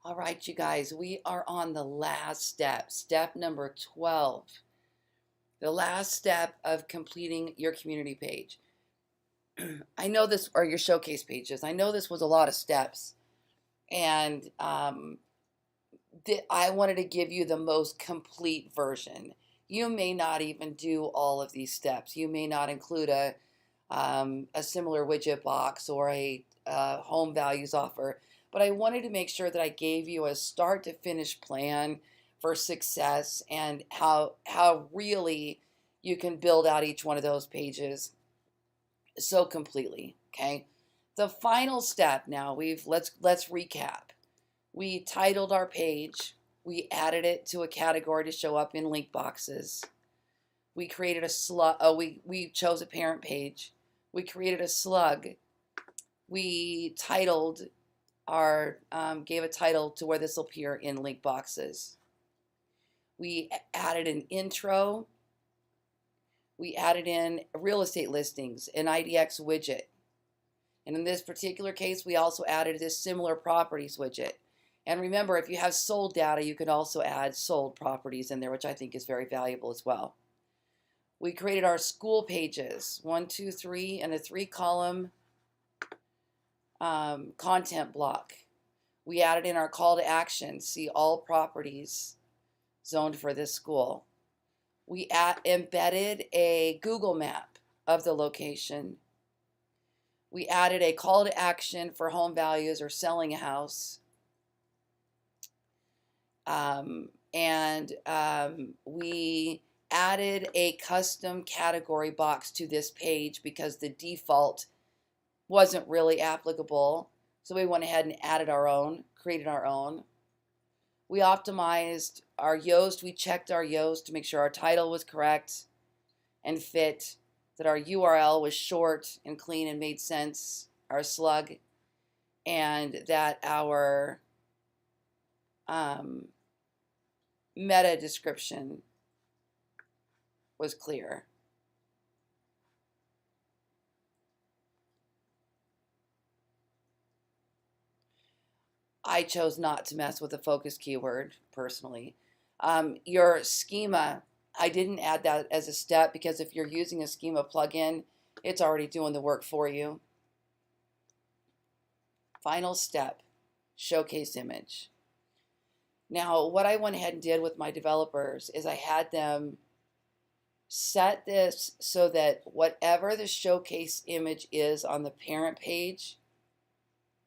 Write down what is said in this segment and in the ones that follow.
All right, you guys, we are on the last step, step number 12, the last step of completing your community page. I know this, or your showcase pages. I know this was a lot of steps, and I wanted to give you the most complete version. You may not even do all of these steps. You may not include a similar widget box or a home values offer. But I wanted to make sure that I gave you a start to finish plan for success and how really you can build out each one of those pages so completely. Okay. The final step now, let's recap. We titled our page. We added it to a category to show up in link boxes. We created a slug. Oh, we chose a parent page. We created a slug. We titled gave a title to where this will appear in link boxes. We added an intro. We added in real estate listings, an IDX widget. And in this particular case, we also added this similar properties widget. And remember, if you have sold data, you can also add sold properties in there, which I think is very valuable as well. We created our school pages, 1, 2, 3, and a 3-column content block. We added in our call to action, see all properties zoned for this school. We embedded a Google map of the location. We added a call to action for home values or selling a house. We added a custom category box to this page because the default wasn't really applicable. So we went ahead and added our own, created our own. We optimized our Yoast. We checked our Yoast to make sure our title was correct and fit, that our URL was short and clean and made sense, our slug, and that our meta description was clear. I chose not to mess with the focus keyword personally. Your schema, I didn't add that as a step because if you're using a schema plugin, it's already doing the work for you. Final step, showcase image. Now, what I went ahead and did with my developers is I had them set this so that whatever the showcase image is on the parent page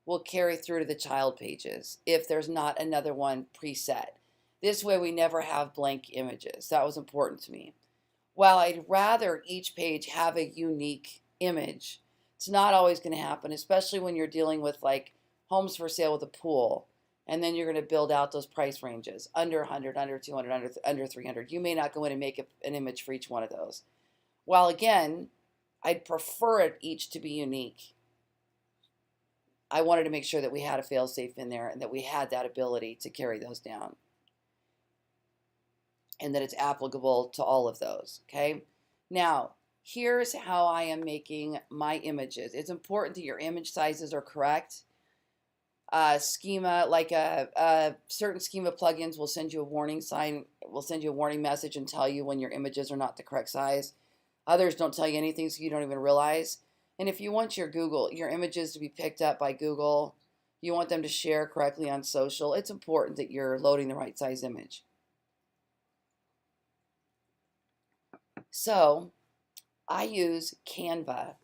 will carry through to the child pages if there's not another one preset. This way we never have blank images. That was important to me. While I'd rather each page have a unique image, it's not always going to happen, especially when you're dealing with like homes for sale with a pool, and then you're going to build out those price ranges, under 100, under 200, under 300. You may not go in and make an image for each one of those. While again, I'd prefer it each to be unique. I wanted to make sure that we had a fail-safe in there and that we had that ability to carry those down and that it's applicable to all of those, okay? Now, here's how I am making my images. It's important that your image sizes are correct. Schema, like certain schema plugins will send you a warning sign, will send you a warning message and tell you when your images are not the correct size. Others don't tell you anything, so you don't even realize. And if you want your images to be picked up by Google, you want them to share correctly on social, it's important that you're loading the right size image. So I use Canva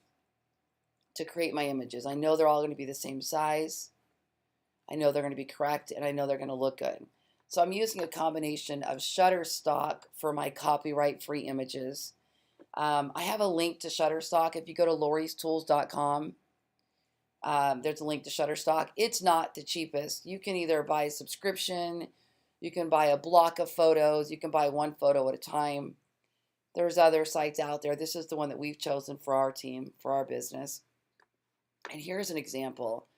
to create my images. I know they're all going to be the same size. I know they're going to be correct, and I know they're going to look good. So I'm using a combination of Shutterstock for my copyright-free images. I have a link to Shutterstock. If you go to lauriestools.com, there's a link to Shutterstock. It's not the cheapest. You can either buy a subscription, you can buy a block of photos, you can buy one photo at a time. There's other sites out there. This is the one that we've chosen for our team, for our business. And here's an example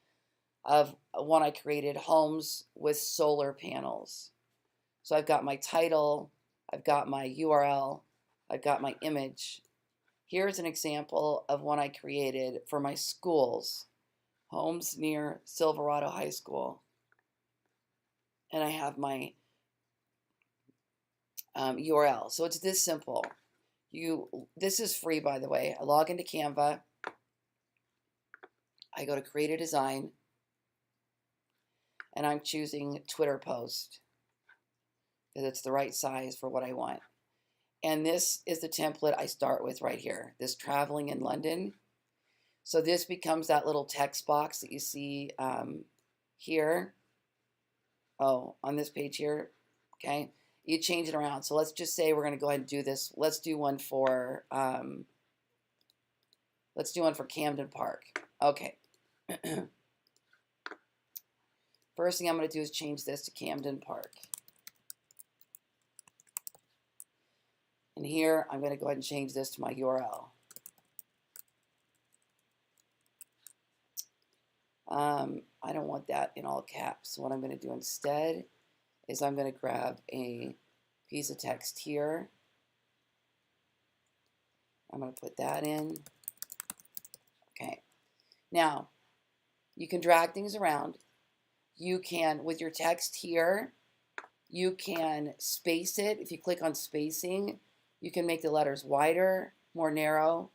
of one I created, homes with solar panels. So I've got my title, I've got my URL, I've got my image. Here's an example of one I created for my schools, homes near Silverado High School. and I have my URL. So it's this simple. This is free, by the way. I log into Canva. I go to create a design, and I'm choosing Twitter post because it's the right size for what I want. And this is the template I start with right here, this traveling in London. So this becomes that little text box that you see here. Oh, on this page here, okay? You change it around. So let's just say we're going to go ahead and do this. Let's do one for Camden Park. Okay. First thing I'm going to do is change this to Camden Park. And here, I'm going to go ahead and change this to my URL. I don't want that in all caps. So what I'm going to do instead is I'm going to grab a piece of text here. I'm going to put that in. Okay. Now, you can drag things around. You can, with your text here, you can space it. If you click on spacing, you can make the letters wider, more narrow.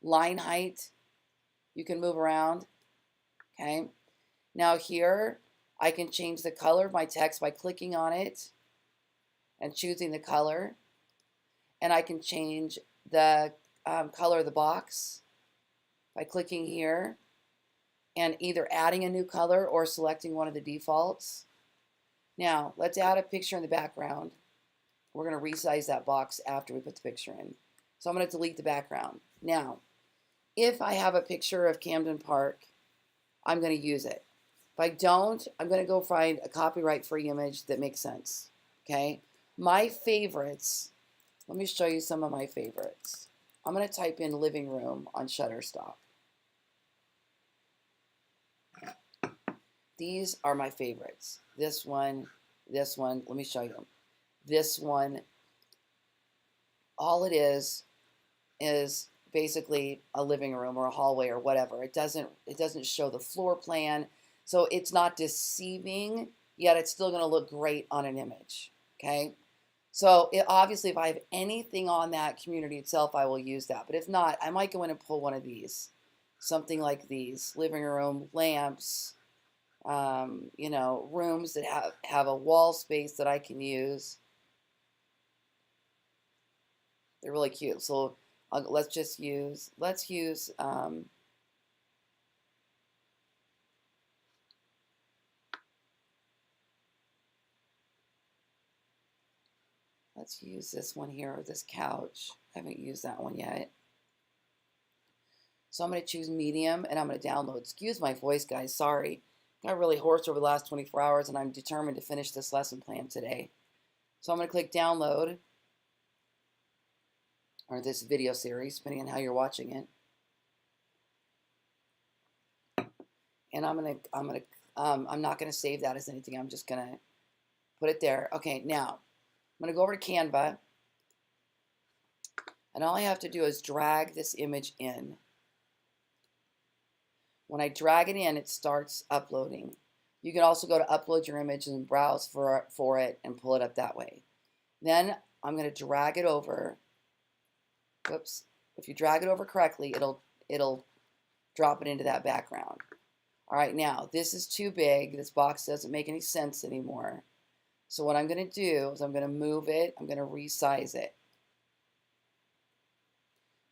Line height, you can move around. Okay. Now here, I can change the color of my text by clicking on it and choosing the color. And I can change the color of the box by clicking here and either adding a new color or selecting one of the defaults. Now, let's add a picture in the background. We're going to resize that box after we put the picture in. So I'm going to delete the background. Now, if I have a picture of Camden Park, I'm going to use it. If I don't, I'm going to go find a copyright-free image that makes sense. Okay? My favorites, let me show you some of my favorites. I'm going to type in living room on Shutterstock. These are my favorites. This one, let me show you. This one, all it is basically a living room or a hallway or whatever. It doesn't show the floor plan, so it's not deceiving, yet it's still going to look great on an image. Okay, so obviously if I have anything on that community itself, I will use that. But if not, I might go in and pull one of these, something like these: living room, lamps, you know, rooms that have a wall space that I can use. They're really cute. So let's use this one here, or this couch. I haven't used that one yet. So I'm going to choose medium, and I'm going to download. Excuse my voice, guys. Sorry. Got really hoarse over the last 24 hours, and I'm determined to finish this lesson plan today. So I'm going to click download, or this video series, depending on how you're watching it. And I'm not going to save that as anything. I'm just going to put it there. Okay, now I'm going to go over to Canva, and all I have to do is drag this image in. When I drag it in, it starts uploading. You can also go to upload your image and browse for it and pull it up that way. Then I'm going to drag it over. Whoops. If you drag it over correctly, it'll drop it into that background. All right, now this is too big. This box doesn't make any sense anymore. So what I'm going to do is I'm going to move it. I'm going to resize it.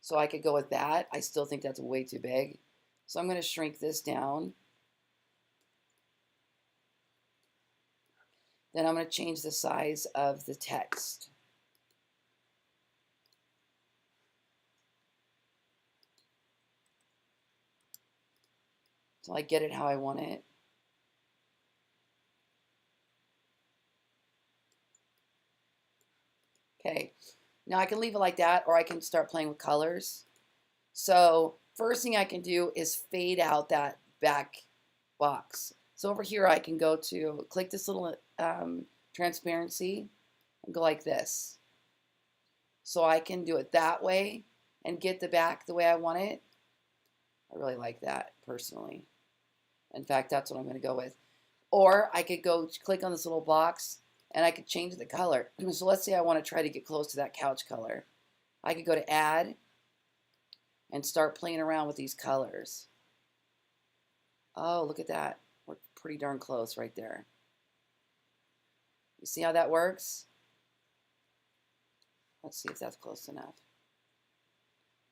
So I could go with that. I still think that's way too big. So I'm going to shrink this down. Then I'm going to change the size of the text. So I get it how I want it. Okay, now I can leave it like that, or I can start playing with colors. So first thing I can do is fade out that back box. So over here I can go to click this little transparency and go like this. So I can do it that way and get the back the way I want it. I really like that personally. In fact, that's what I'm going to go with. Or I could go click on this little box and I could change the color. So let's say I want to try to get close to that couch color. I could go to add and start playing around with these colors. Oh, look at that. We're pretty darn close right there. You see how that works? Let's see if that's close enough.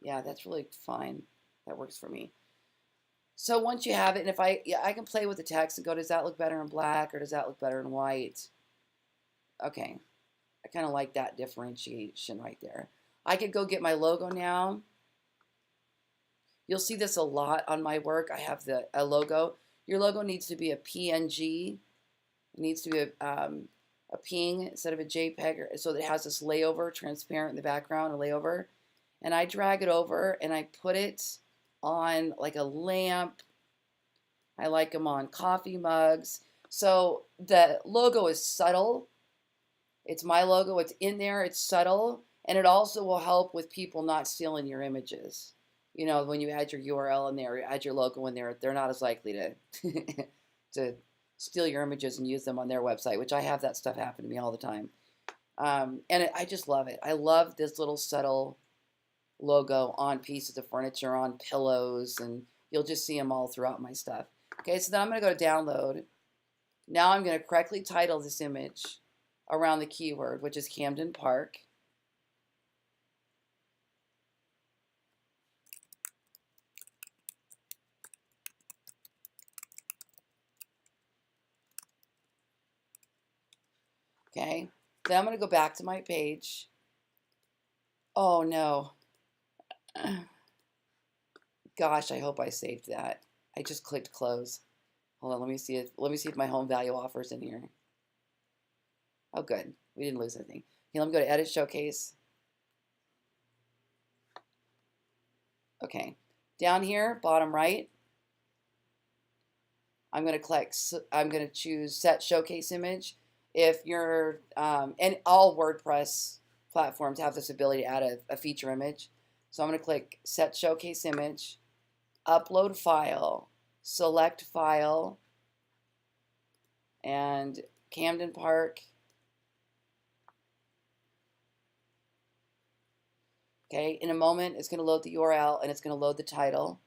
Yeah, that's really fine. That works for me. So once you have it, and if I can play with the text and go, does that look better in black or does that look better in white? Okay, I kind of like that differentiation right there. I could go get my logo now. You'll see this a lot on my work. I have a logo. Your logo needs to be a PNG. It needs to be a PNG instead of a JPEG, so that it has this layover, transparent in the background, a layover. And I drag it over and I put it on like a lamp. I like them on coffee mugs. So the logo is subtle. It's my logo. It's in there. It's subtle. And it also will help with people not stealing your images. You know, when you add your URL in there, add your logo in there, they're not as likely to to steal your images and use them on their website, which I have that stuff happen to me all the time. I just love it. I love this little subtle logo on pieces of furniture, on pillows, and you'll just see them all throughout my stuff. Okay, so then I'm going to go to download. Now I'm going to correctly title this image around the keyword, which is Camden Park. Okay, then I'm going to go back to my page. Oh no. Gosh, I hope I saved that. I just clicked close. Hold on, let me see if my home value offer is in here. Oh, good. We didn't lose anything. Okay, let me go to Edit Showcase. Okay, down here, bottom right, I'm going to choose Set Showcase Image. If you're, and all WordPress platforms have this ability to add a feature image. So I'm going to click Set Showcase Image, Upload File, Select File, and Camden Park. Okay, in a moment, it's going to load the URL and it's going to load the title.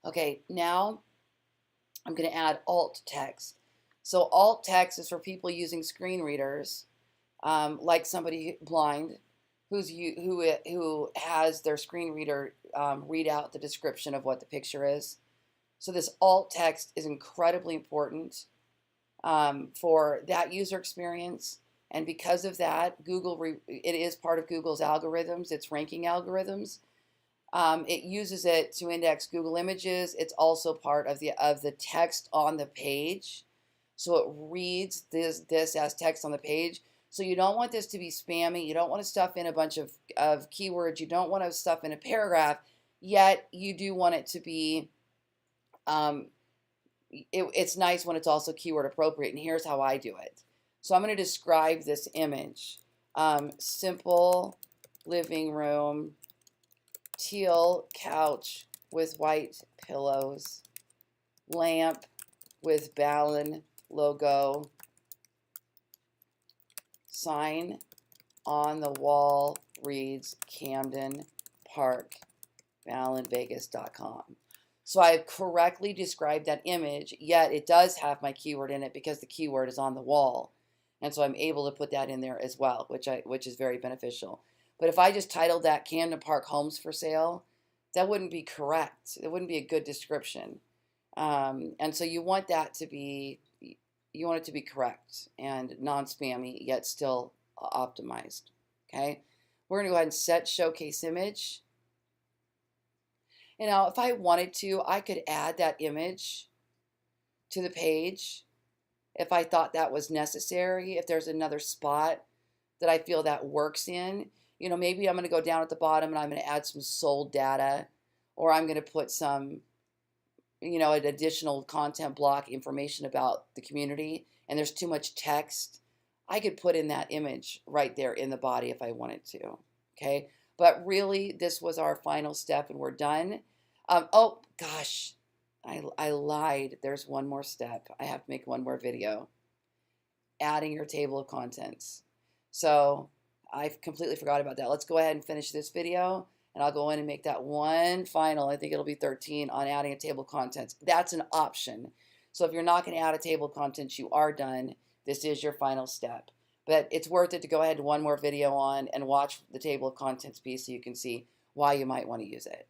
Okay, now I'm going to add alt text. So alt text is for people using screen readers, like somebody blind who has their screen reader read out the description of what the picture is. So this alt text is incredibly important for that user experience. And because of that, it is part of Google's algorithms, its ranking algorithms. It uses it to index Google Images. It's also part of the text on the page. So it reads this as text on the page. So you don't want this to be spammy. You don't want to stuff in a bunch of keywords. You don't want to stuff in a paragraph. Yet you do want it to be, it's nice when it's also keyword appropriate. And here's how I do it. So I'm going to describe this image. Simple living room, teal couch with white pillows, lamp with Ballen logo, sign on the wall reads Camden Park, BallenVegas.com. So I've correctly described that image, yet it does have my keyword in it because the keyword is on the wall. And so I'm able to put that in there as well, which is very beneficial. But if I just titled that Camden Park Homes for Sale, that wouldn't be correct. It wouldn't be a good description. And so you want it to be correct and non-spammy, yet still optimized. Okay, we're going to go ahead and set Showcase Image. And now if I wanted to, I could add that image to the page if I thought that was necessary. If there's another spot that I feel that works in, you know, maybe I'm going to go down at the bottom and I'm going to add some sold data, or I'm going to put some, you know, an additional content block information about the community, and there's too much text. I could put in that image right there in the body if I wanted to. Okay, but really this was our final step and we're done. Oh gosh, I lied. There's one more step. I have to make one more video. Adding your table of contents. So I completely forgot about that. Let's go ahead and finish this video, and I'll go in and make that one final, I think it'll be 13, on adding a table of contents. That's an option. So if you're not going to add a table of contents, you are done. This is your final step. But it's worth it to go ahead to one more video on and watch the table of contents piece so you can see why you might want to use it.